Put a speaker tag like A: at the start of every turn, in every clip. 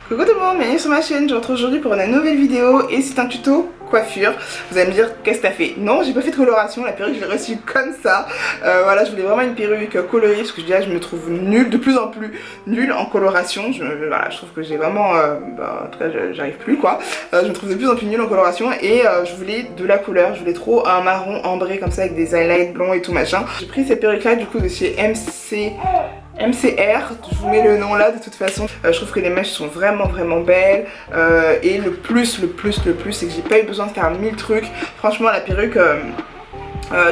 A: Coucou tout le monde, bienvenue sur ma chaîne, je vous retrouve aujourd'hui pour une nouvelle vidéo et c'est un tuto coiffure. Vous allez me dire qu'est-ce que t'as fait? Non, j'ai pas fait de coloration, la perruque je l'ai reçue comme ça. Voilà, je voulais vraiment une perruque colorée parce que je me trouve nulle, de plus en plus nulle en coloration. Voilà, je trouve que j'ai vraiment, en tout cas j'arrive plus quoi. Je me trouve de plus en plus nulle en coloration et je voulais de la couleur, je voulais trop un marron ambré comme ça avec des highlights blonds et tout machin. J'ai pris cette perruque là du coup de chez MCR, je vous mets le nom là de toute façon. Je trouve que les mèches sont vraiment belles et le plus c'est que j'ai pas eu besoin de faire 1000 trucs. Franchement la perruque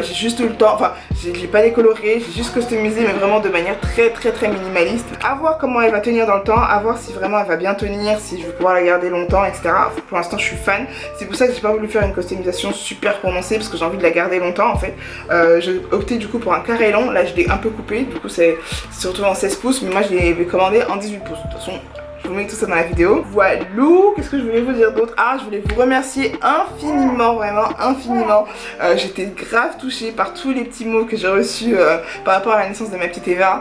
A: j'ai juste eu le temps, enfin j'ai pas décoloré, j'ai juste customisé mais vraiment de manière très minimaliste. À voir comment elle va tenir dans le temps, à voir si vraiment elle va bien tenir, si je vais pouvoir la garder longtemps etc. Pour l'instant je suis fan, c'est pour ça que j'ai pas voulu faire une customisation super prononcée parce que j'ai envie de la garder longtemps en fait. J'ai opté du coup pour un carré long, là je l'ai un peu coupé, du coup c'est surtout en 16 pouces mais moi je l'ai commandé en 18 pouces. De toute façon je vous mets tout ça dans la vidéo. Voilà, qu'est-ce que je voulais vous dire d'autre? Ah, je voulais vous remercier infiniment, vraiment infiniment. J'étais grave touchée par tous les petits mots que j'ai reçus par rapport à la naissance de ma petite Eva.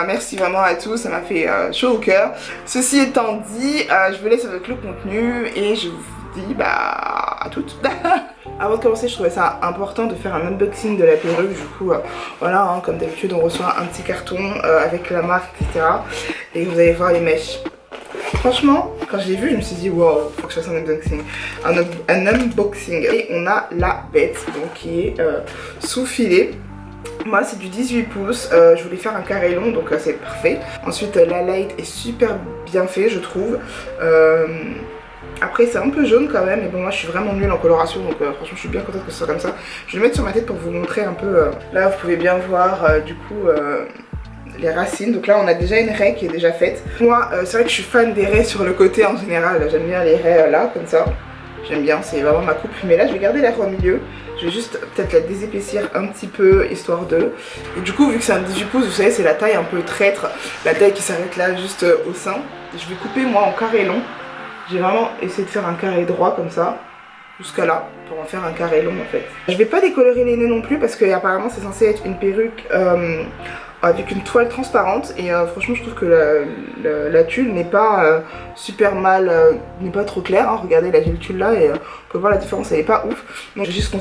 A: Merci vraiment à tous, ça m'a fait chaud au cœur. Ceci étant dit, je vous laisse avec le contenu et je vous dis à toutes. Avant de commencer, je trouvais ça important de faire un unboxing de la perruque. Du coup, voilà, hein, comme d'habitude, on reçoit un petit carton avec la marque, etc. Et vous allez voir les mèches. Franchement, quand je l'ai vu, je me suis dit, wow, faut que je fasse un unboxing. Un unboxing. Et on a la bête, donc qui est sous filet. Moi c'est du 18 pouces, je voulais faire un carré long donc c'est parfait. Ensuite la light est super bien fait je trouve. Après c'est un peu jaune quand même mais bon moi je suis vraiment nulle en coloration donc franchement je suis bien contente que ce soit comme ça. Je vais le mettre sur ma tête pour vous montrer un peu. Là vous pouvez bien voir du coup les racines. Donc là on a déjà une raie qui est déjà faite. Moi c'est vrai que je suis fan des raies sur le côté en général, j'aime bien les raies là comme ça. J'aime bien, c'est vraiment ma coupe. Mais là je vais garder la raie au milieu. Je vais juste peut-être la désépaissir un petit peu histoire de. Et du coup vu que c'est un 18 pouces vous savez c'est la taille un peu traître. La taille qui s'arrête là juste au sein. Je vais couper moi en carré long. J'ai vraiment essayé de faire un carré droit comme ça, jusqu'à là, pour en faire un carré long en fait. Je vais pas décolorer les nœuds non plus parce que apparemment c'est censé être une perruque avec une toile transparente et franchement je trouve que la tulle n'est pas super mal, n'est pas trop claire, hein. Regardez là j'ai le tulle là et on peut voir la différence, elle est pas ouf. Donc j'ai juste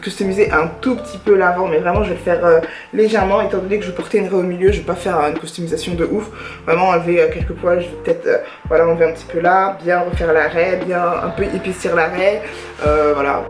A: customisé un tout petit peu l'avant mais vraiment je vais le faire légèrement étant donné que je portais une raie au milieu, je vais pas faire une customisation de ouf. Vraiment enlever quelques poils, je vais peut-être voilà, enlever un petit peu là, bien refaire la raie, bien un peu épaissir la raie, voilà.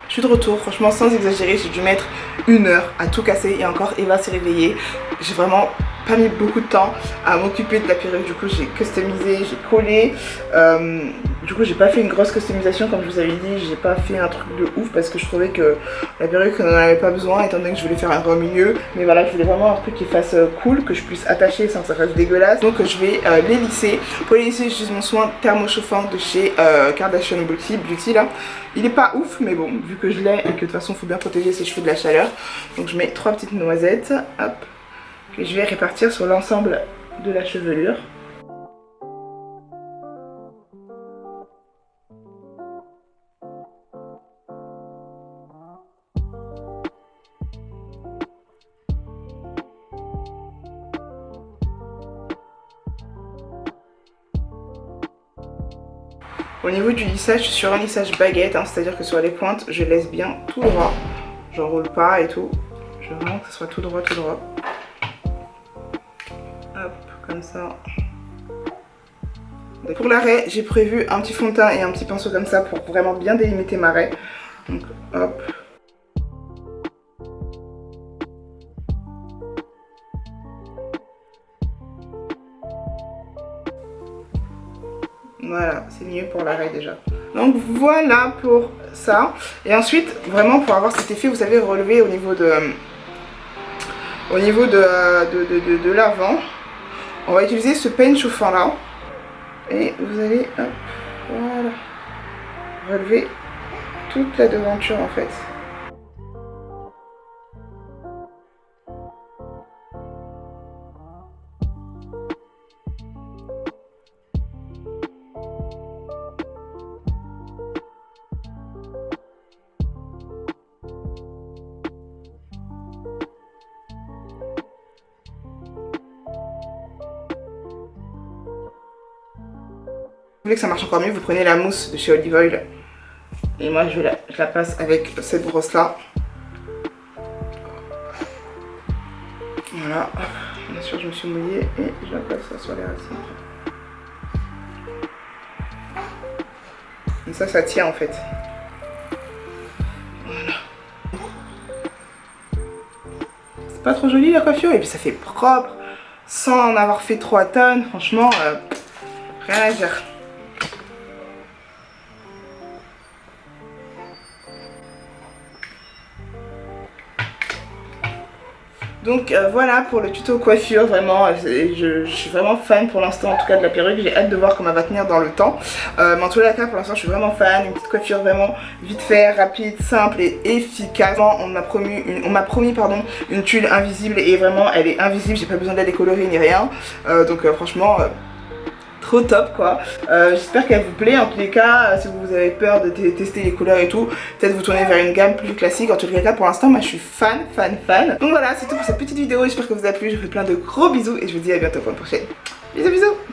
A: Je suis de retour, franchement sans exagérer, j'ai dû mettre 1 heure à tout casser et encore Eva s'est réveillée. J'ai vraiment pas mis beaucoup de temps à m'occuper de la perruque, du coup j'ai customisé, j'ai collé. Du coup j'ai pas fait une grosse customisation comme je vous avais dit, j'ai pas fait un truc de ouf parce que je trouvais que la perruque n'en avait pas besoin étant donné que je voulais faire un raie au milieu. Mais voilà, je voulais vraiment un truc qui fasse cool, que je puisse attacher sans que ça fasse dégueulasse. Donc je vais les lisser. Pour les lisser j'utilise mon soin thermochauffant de chez Kardashian Beauty là. Il est pas ouf mais bon, vu que je l'ai et que de toute façon il faut bien protéger ses cheveux de la chaleur. Donc je mets 3 petites noisettes, hop, que je vais répartir sur l'ensemble de la chevelure. Au niveau du lissage, je suis sur un lissage baguette, hein, c'est-à-dire que sur les pointes, je laisse bien tout droit. J'enroule pas et tout. Je veux vraiment que ce soit tout droit, tout droit. Hop, comme ça. Donc pour la raie, j'ai prévu un petit fond de teint et un petit pinceau comme ça pour vraiment bien délimiter ma raie. Donc hop. Voilà, c'est mieux pour la raie déjà. Donc voilà pour ça. Et ensuite, vraiment pour avoir cet effet, vous savez, relevé au niveau de l'avant, on va utiliser ce peigne chauffant là. Et vous allez, hop, voilà, relever toute la devanture en fait. Vous voulez que ça marche encore mieux, vous prenez la mousse de chez Olive Oil. Et moi je la passe avec cette brosse là. Voilà. Bien sûr je me suis mouillée et je la passe sur les racines. Comme ça tient en fait. Voilà. C'est pas trop joli la coiffure et puis ça fait propre. Sans en avoir fait 3 tonnes. Franchement, rien à dire. Donc voilà pour le tuto coiffure, vraiment je suis vraiment fan pour l'instant en tout cas de la perruque, j'ai hâte de voir comment elle va tenir dans le temps. Mais en tout cas pour l'instant je suis vraiment fan, une petite coiffure vraiment vite fait, rapide, simple et efficace. On m'a promis une tulle invisible et vraiment elle est invisible, j'ai pas besoin de la décolorer ni rien. Donc franchement... trop top quoi. J'espère qu'elle vous plaît. En tous les cas, si vous avez peur de tester les couleurs et tout, peut-être vous tourner vers une gamme plus classique. En tous les cas, pour l'instant, moi je suis fan. Donc voilà, c'est tout pour cette petite vidéo. J'espère que vous a plu. Je vous fais plein de gros bisous et je vous dis à bientôt pour une prochaine. Bisous bisous.